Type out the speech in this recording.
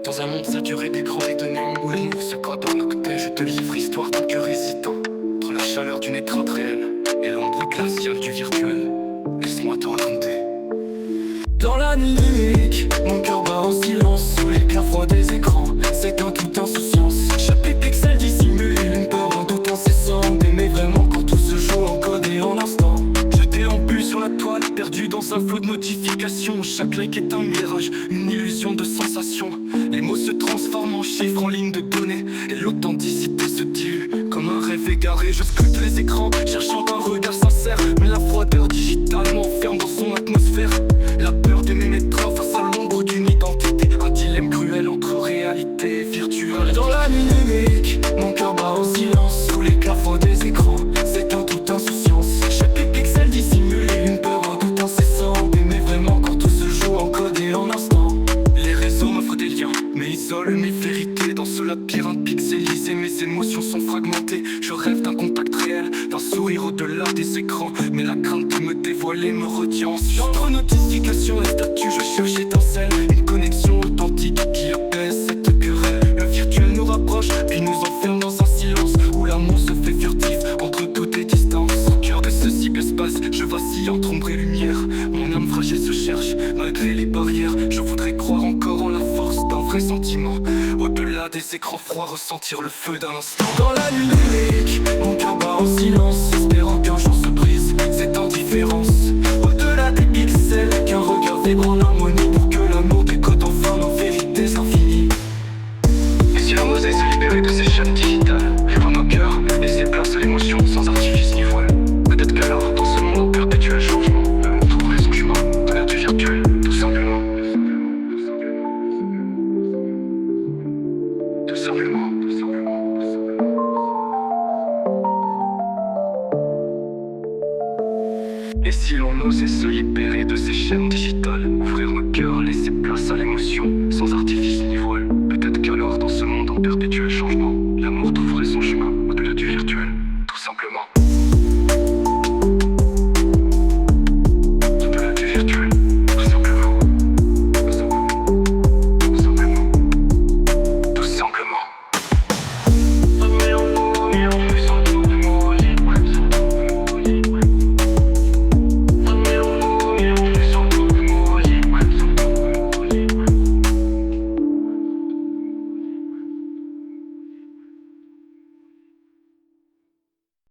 Dans un monde saturé d'écrans et de numéros, ce pas dans nos côtés, je te livre histoire d'un cœur hésitant. Entre la chaleur d'une étreinte réelle et l'ombre glaciale du virtuel, laisse-moi te raconter. Dans la nuit numérique, mon cœur bat en silence sous l'éclat froid des écrans. C'est un toute insouciance, chaque pixel dissimule une peur, un doute incessant d'aimer vraiment quand tout se joue en code et en instant. Je déambule sur la toile, perdu dans un flot de notifications. Chaque like est un mirage, une illusion de sensation. Les mots se transforment en chiffres, en lignes de données, et l'authenticité se dilue comme un rêve égaré. Je scrute les écrans, cherchant un regard sincère, mais la froideur digitale m'enferme dans son atmosphère. La peur d'aimer mettra face à l'ombre d'une identité, un dilemme cruel entre réalité et virtuel. Dans la nuit numérique, mon cœur bat en silence sous l'éclat froid des écrans. C'est un toute insouciance, chaque pixel dissimule une peur, un doute incessant d'aimer vraiment quand tout se joue en code et en instant. Les réseaux m'offrent des liens, mais isolent mes vérités. Dans ce labyrinthe pixelisé, mes émotions sont fragmentées. Je rêve d'un contact réel, d'un sourire au-delà des écrans, mais la crainte de me dévoiler me retient en suspens. Entre notifications et statuts, je cherche étincelle, une connexion authentique qui apaise cette querelle. Le virtuel nous rapproche, puis nous enferme dans un silence où l'amour se fait furtif entre toutes les distances. Au cœur de ce cyberspace, je vacille entre ombre et lumière. Mon âme fragile se cherche, malgré les barrières. Je voudrais croire encore en la force d'un vrai sentiment. Au-delà des écrans froids, ressentir le feu d'un instant. Dans la nuit numérique, mon cœur bat en silence, espérant qu'un jour se brise cette indifférence. Au-delà des pixels, qu'un regard vibre en harmonie pour que l'amour décode enfin nos vérités infinies. Et si l'on osait se libérer de ces chaînes digitales, vivre nos cœurs, laisser place à l'émotion sans artifice ni voile. Peut-être qu'alors, dans ce monde en perpétuel changement, on trouverait son chemin de l'ère du virtuel, tout simplement. Tout simplement. Et si l'on osait se libérer de ces chaînes digitales, ouvrir nos cœurs, laisser place à l'émotion, sans artifice ni voile.